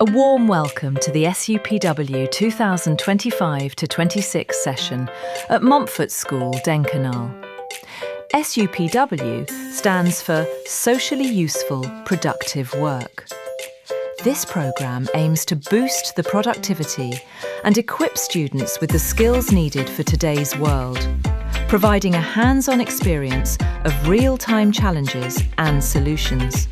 A warm welcome to the SUPW 2025-26 session at Montfort School, Dhenkanal. SUPW stands for Socially Useful, Productive Work. This programme aims to boost the productivity and equip students with the skills needed for today's world, providing a hands-on experience of real-time challenges and solutions.